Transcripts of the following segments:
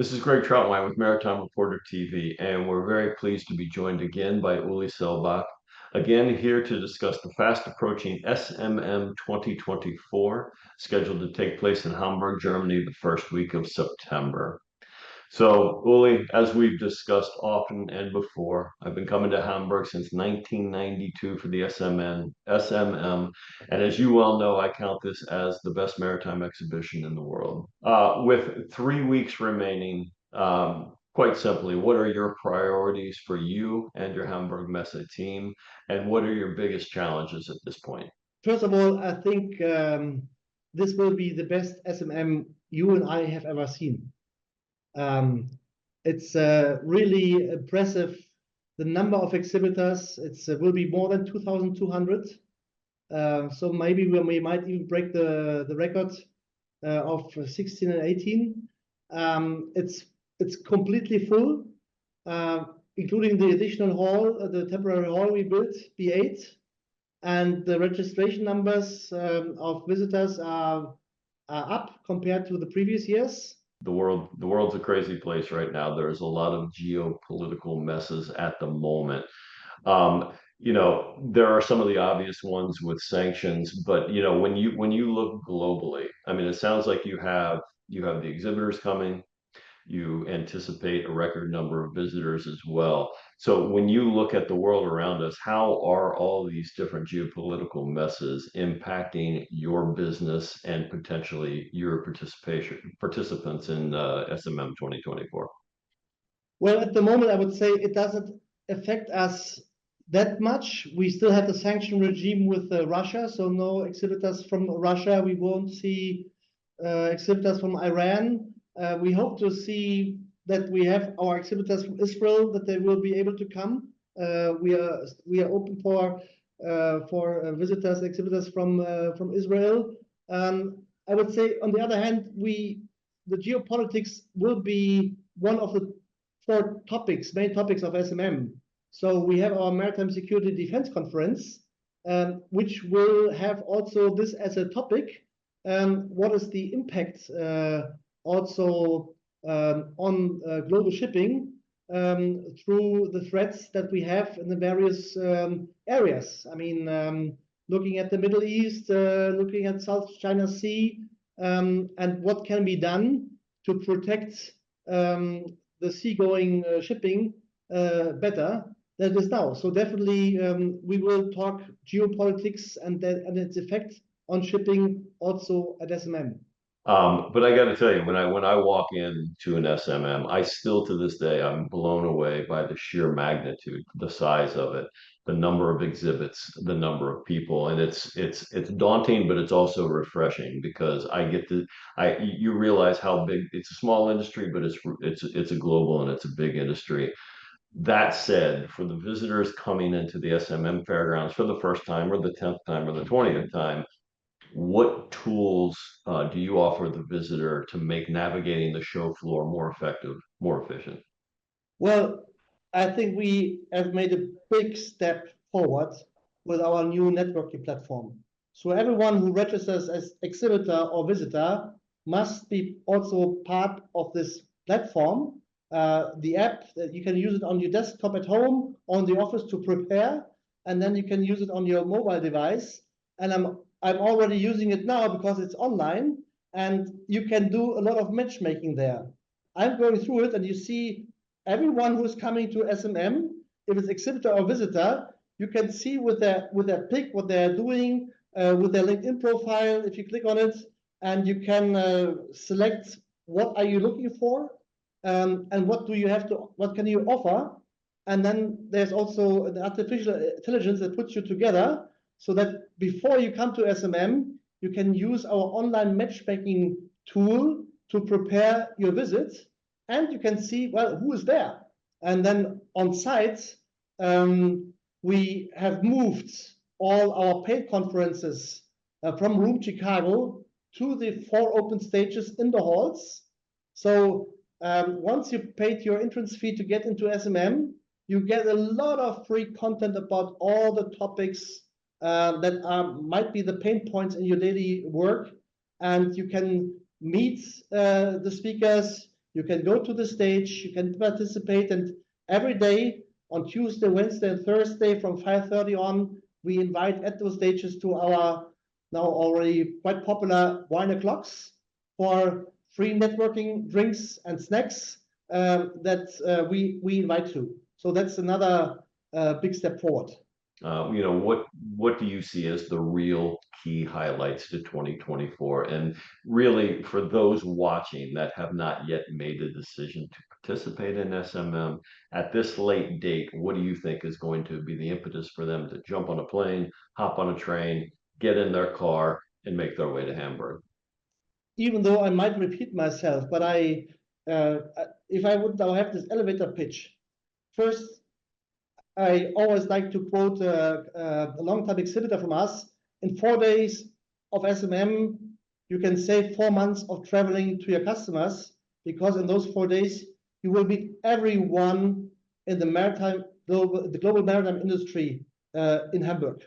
This is Greg Troutwine with Maritime Reporter TV, and we're very pleased to be joined again by Uli Selbach, again here to discuss the fast approaching SMM 2024, scheduled to take place in Hamburg, Germany, the first week of September. So, Uli, as we've discussed often and before, I've been coming to Hamburg since 1992 for the SMM, and as you well know, I count this as the best maritime exhibition in the world. With 3 weeks remaining, quite simply, what are your priorities for you and your Hamburg Messe team, and what are your biggest challenges at this point? First of all, I think this will be the best SMM you and I have ever seen. It's really impressive, the number of exhibitors. It will be more than 2,200. So maybe we might even break the record of 16 and 18. It's completely full, including the additional hall, the temporary hall we built, B8. And the registration numbers of visitors are up compared to the previous years. The world's a crazy place right now. There's a lot of geopolitical messes at the moment. There are some of the obvious ones with sanctions, but when you look globally, I mean, it sounds like you have the exhibitors coming. You anticipate a record number of visitors as well. So when you look at the world around us, how are all these different geopolitical messes impacting your business and potentially your participants in SMM 2024? Well, at the moment, I would say it doesn't affect us that much. We still have the sanction regime with Russia, so no exhibitors from Russia. We won't see exhibitors from Iran. We hope to see that we have our exhibitors from Israel, that they will be able to come. We are open for visitors, exhibitors from Israel. I would say, on the other hand, the geopolitics will be one of the four main topics of SMM. So we have our Maritime Security Defense Conference, which will have also this as a topic. What is the impact also on global shipping through the threats that we have in the various areas? I mean, looking at the Middle East, looking at South China Sea, and what can be done to protect the seagoing shipping better than it is now. So definitely we will talk geopolitics and its effect on shipping also at SMM. But I got to tell you, when I walk into an SMM, I still to this day I'm blown away by the sheer magnitude, the size of it, the number of exhibits, the number of people, and it's daunting, but it's also refreshing because you realize how big it's a small industry, but it's a global and it's a big industry. That said, for the visitors coming into the SMM fairgrounds for the first time or the 10th time or the 20th time, what tools do you offer the visitor to make navigating the show floor more effective, more efficient? Well, I think we have made a big step forward with our new networking platform. So everyone who registers as exhibitor or visitor must be also part of this platform. The app, that you can use it on your desktop at home, on the office to prepare, and then you can use it on your mobile device. And I'm already using it now because it's online, and you can do a lot of matchmaking there. I'm going through it, and you see everyone who's coming to SMM, if it's exhibitor or visitor, you can see with their pick what they're doing, with their LinkedIn profile, if you click on it, and you can select what are you looking for, and what can you offer. And then there's also an artificial intelligence that puts you together so that before you come to SMM, you can use our online matchmaking tool to prepare your visit, and you can see, well, who is there. And then on site, we have moved all our paid conferences from Room Chicago to the 4 open stages in the halls. So once you paid your entrance fee to get into SMM, you get a lot of free content about all the topics that might be the pain points in your daily work. And you can meet the speakers, You can go to the stage, you can participate, and every day on Tuesday, Wednesday, and Thursday from 5:30 on, we invite at those stages to our now already quite popular wine o'clocks for free networking drinks and snacks that we invite to. So that's another big step forward. What do you see as the real key highlights to 2024? And really, for those watching that have not yet made a decision to participate in SMM at this late date, what do you think is going to be the impetus for them to jump on a plane, hop on a train, get in their car, and make their way to Hamburg? Even though I might repeat myself, but if I would now have this elevator pitch, first, I always like to quote a long-time exhibitor from us. In 4 days of SMM, you can save 4 months of traveling to your customers, because in those 4 days, you will meet everyone in the global maritime industry in Hamburg.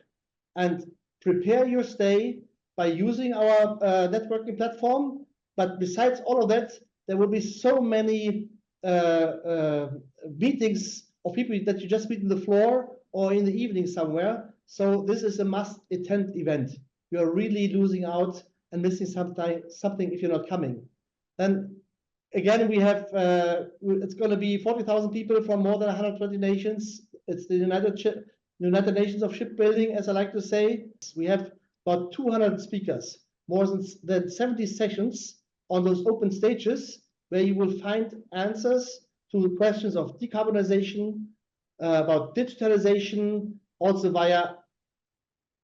And prepare your stay by using our networking platform. But besides all of that, there will be so many meetings of people that you just meet on the floor or in the evening somewhere. So this is a must-attend event. You are really losing out and missing something if you're not coming. Then again, we have it's going to be 40,000 people from more than 120 nations. It's the United Nations of Shipbuilding, as I like to say. We have about 200 speakers, more than 70 sessions on those open stages, where you will find answers to the questions of decarbonization, about digitalization, also via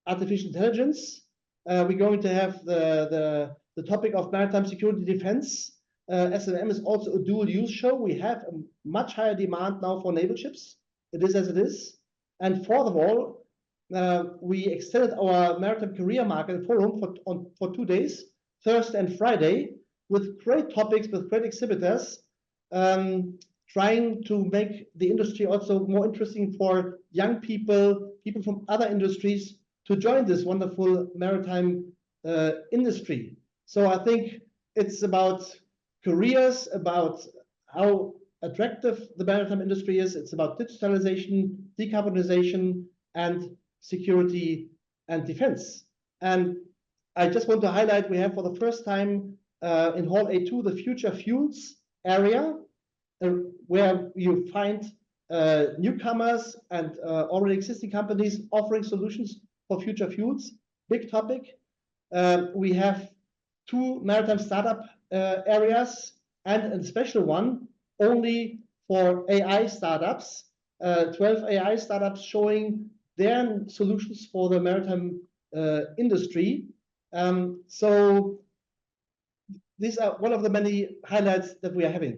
artificial intelligence. We're going to have the topic of maritime security defense. SMM is also a dual use show. We have a much higher demand now for naval ships. It is as it is. And fourth of all, we extended our maritime career market forum for 2 days, Thursday and Friday, with great topics, with great exhibitors, trying to make the industry also more interesting for young people, people from other industries, to join this wonderful maritime industry. So I think it's about careers, about how attractive the maritime industry is. It's about digitalization, decarbonization, and security and defense. And I just want to highlight, we have for the first time in Hall A2 the Future Fuels area, where you find newcomers and already existing companies offering solutions for future fuels. Big topic. We have 2 maritime startup areas and a special one only for AI startups. 12 AI startups showing their solutions for the maritime industry. So these are one of the many highlights that we are having.